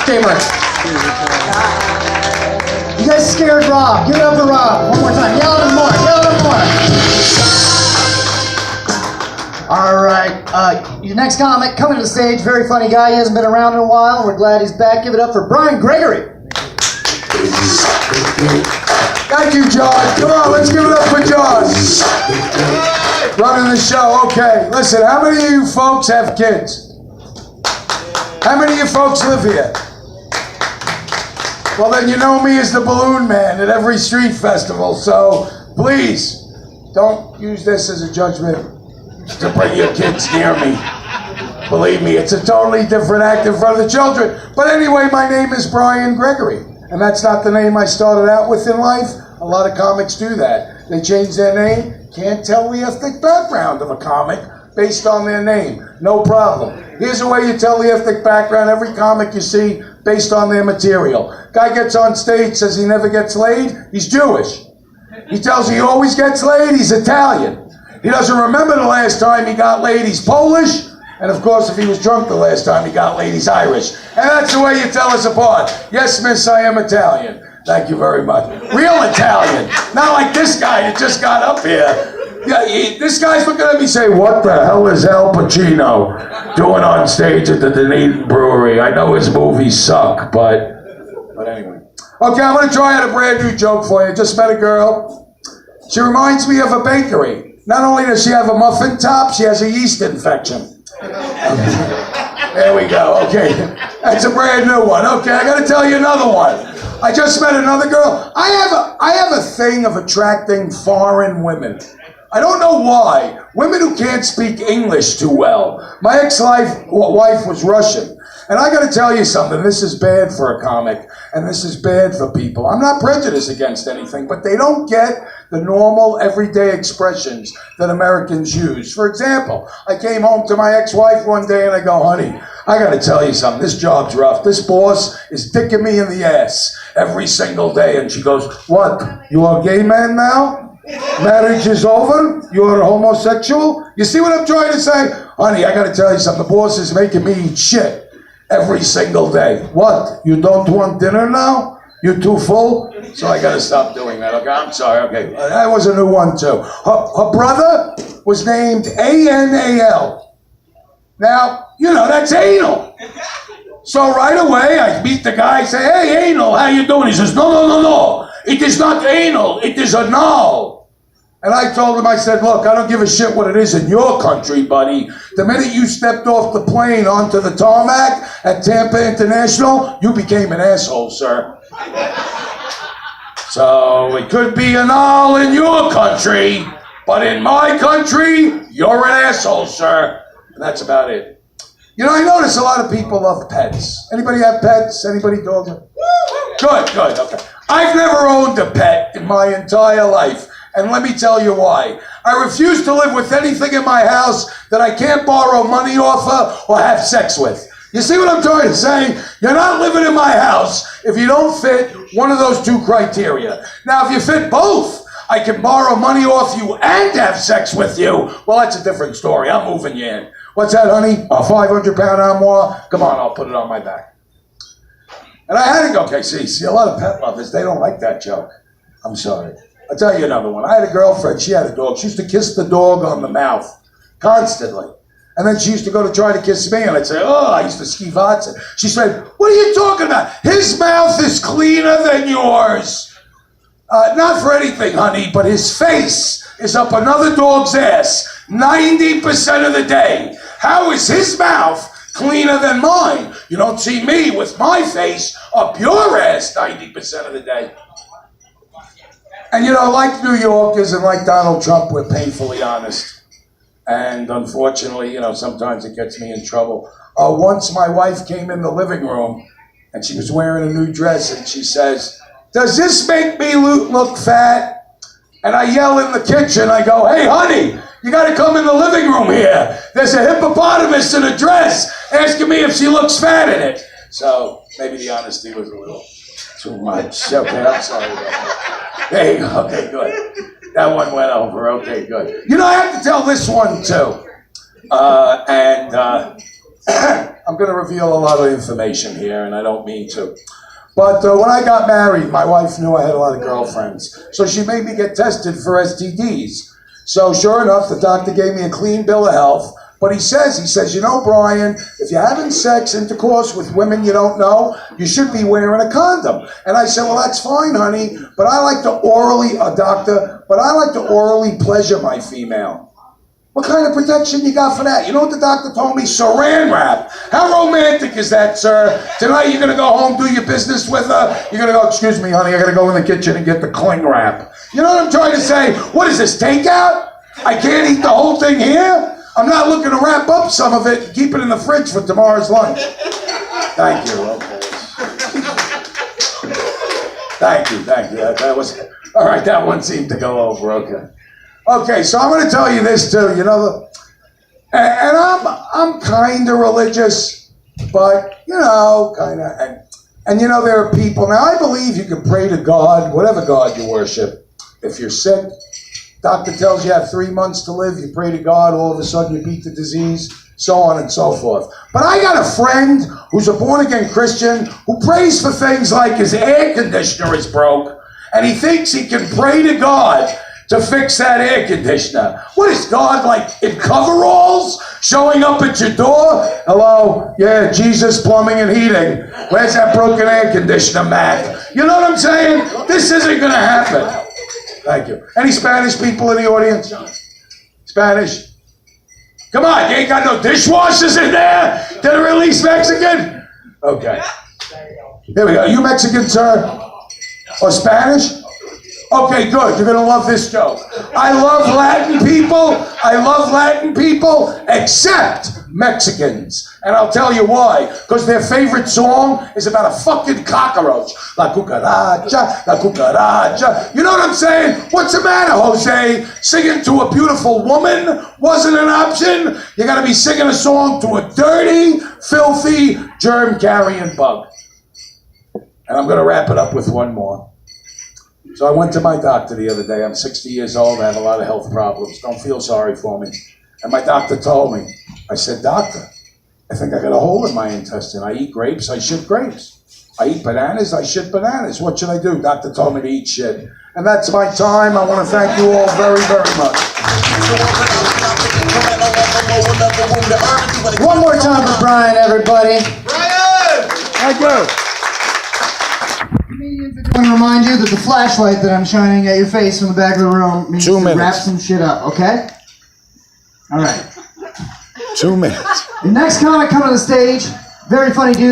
Gamer. You guys scared Rob. Give it up for Rob. One more time. Yell at him more. Yell at him more. All right. Your next comic coming to the stage. Very funny guy. He hasn't been around in a while. We're glad he's back. Give it up for Brian Gregory. Thank you, John. Come on, let's give it up for John. Running the show. Okay, listen, how many of you folks have kids? How many of you folks live here? Well, then you know me as the balloon man at every street festival, so please don't use this as a judgment to bring your kids near me. Believe me, it's a totally different act in front of the children. But anyway, my name is Brian Gregory, and that's not the name I started out with in life. A lot of comics do that. They change their name, can't tell the ethnic background of a comic based on their name. No problem. Here's a way you tell the ethnic background every comic you see based on their material. Guy gets on stage, says he never gets laid, he's Jewish. He tells you he always gets laid, he's Italian. He doesn't remember the last time he got laid, he's Polish. And of course, if he was drunk the last time he got laid, he's Irish. And that's the way you tell us apart. Yes, miss, I am Italian. Thank you very much. Real Italian. Not like this guy that just got up here. Yeah, this guy's looking at me saying, what the hell is Al Pacino doing on stage at the Dunedin Brewery? I know his movies suck, but anyway. Okay, I'm going to try out a brand new joke for you. Just met a girl. She reminds me of a bakery. Not only does she have a muffin top, she has a yeast infection. There we go. Okay, that's a brand new one. Okay, I got to tell you another one. I just met another girl. I have a thing of attracting foreign women. I don't know why. Women who can't speak English too well. My ex-wife was Russian. And I got to tell you something. This is bad for a comic, and this is bad for people. I'm not prejudiced against anything, but they don't get the normal, everyday expressions that Americans use. For example, I came home to my ex-wife one day, and I go, honey, I got to tell you something. This job's rough. This boss is dicking me in the ass every single day. And she goes, what? You are a gay man now? Marriage is over? You're homosexual? You see what I'm trying to say? Honey, I got to tell you something. The boss is making me eat shit every single day. What? You don't want dinner now? You're too full? So I got to stop doing that. Okay, I'm sorry. Okay, that was a new one too. Her brother was named A-N-A-L. Now, you know, that's anal. So right away, I meet the guy, say, hey, anal, how you doing? He says, no. It is not anal, it is anal. And I told him, I said, look, I don't give a shit what it is in your country, buddy. The minute you stepped off the plane onto the tarmac at Tampa International, you became an asshole, sir. So it could be anal in your country, but in my country, you're an asshole, sir. And that's about it. You know, I notice a lot of people love pets. Anybody have pets? Anybody dogs? Good, okay. I've never owned a pet in my entire life, and let me tell you why. I refuse to live with anything in my house that I can't borrow money off of or have sex with. You see what I'm trying to say? You're not living in my house if you don't fit one of those two criteria. Now, if you fit both, I can borrow money off you and have sex with you. Well, that's a different story. I'm moving you in. What's that, honey? A 500-pound armoire? Come on, I'll put it on my back. And I had to go, okay, see, a lot of pet lovers, they don't like that joke. I'm sorry. I'll tell you another one. I had a girlfriend, she had a dog. She used to kiss the dog on the mouth, constantly. And then she used to go to try to kiss me, and I'd say, oh, I used to ski vodka. She said, what are you talking about? His mouth is cleaner than yours. Not for anything, honey, but his face is up another dog's ass 90% of the day. How is his mouth cleaner than mine? You don't see me with my face up your ass 90% of the day. And you know, like New Yorkers and like Donald Trump, we're painfully honest. And unfortunately, you know, sometimes it gets me in trouble. Once my wife came in the living room and she was wearing a new dress and she says, does this make me look fat? And I yell in the kitchen, I go, hey honey, you gotta come in the living room here. There's a hippopotamus in a dress asking me if she looks fat in it. So maybe the honesty was a little too much. Okay, I'm sorry about that. There you go, okay, good. That one went over, okay, good. You know, I have to tell this one too. I'm going to reveal a lot of information here, and I don't mean to. But when I got married, my wife knew I had a lot of girlfriends. So she made me get tested for STDs. So sure enough, the doctor gave me a clean bill of health. But he says, you know, Brian, if you're having sex, intercourse with women you don't know, you should be wearing a condom. And I said, well, that's fine, honey, but I like to orally pleasure my female. What kind of protection you got for that? You know what the doctor told me? Saran wrap. How romantic is that, sir? Tonight you're going to go home, do your business with her. You're going to go, excuse me, honey, I got to go in the kitchen and get the cling wrap. You know what I'm trying to say? What is this, takeout? I can't eat the whole thing here? I'm not looking to wrap up some of it and keep it in the fridge for tomorrow's lunch. Thank you. Okay. Thank you. That was, all right, that one seemed to go over, okay. Okay, so I'm going to tell you this too, you know, and I'm kind of religious, but, you know, kind of, and you know, there are people, now I believe you can pray to God, whatever God you worship. If you're sick, doctor tells you have 3 months to live, you pray to God, all of a sudden you beat the disease, so on and so forth. But I got a friend who's a born-again Christian who prays for things like his air conditioner is broke, and he thinks he can pray to God to fix that air conditioner. What is God, like in coveralls, showing up at your door? Hello? Yeah, Jesus Plumbing and Heating. Where's that broken air conditioner, Mac? You know what I'm saying? This isn't going to happen. Thank you. Any Spanish people in the audience? Spanish? Come on, you ain't got no dishwashers in there that are at least Mexican? Okay. Here we go. Are you Mexican, sir? Or Spanish? Okay, good. You're going to love this joke. I love Latin people, except Mexicans. And I'll tell you why. Because their favorite song is about a fucking cockroach. La cucaracha, la cucaracha. You know what I'm saying? What's the matter, Jose? Singing to a beautiful woman wasn't an option? You got to be singing a song to a dirty, filthy, germ-carrying bug. And I'm going to wrap it up with one more. So I went to my doctor the other day. I'm 60 years old. I have a lot of health problems. Don't feel sorry for me. And my doctor told me, I said, doctor, I think I got a hole in my intestine. I eat grapes, I shit grapes. I eat bananas, I shit bananas. What should I do? Doctor told me to eat shit. And that's my time. I want to thank you all very, very much. One more time for Brian, everybody. Brian! Thank you. I want to remind you that the flashlight that I'm shining at your face from the back of the room means 2 to minutes. wrap some shit up, okay? All right. 2 minutes. The next comic coming to the stage, very funny dude.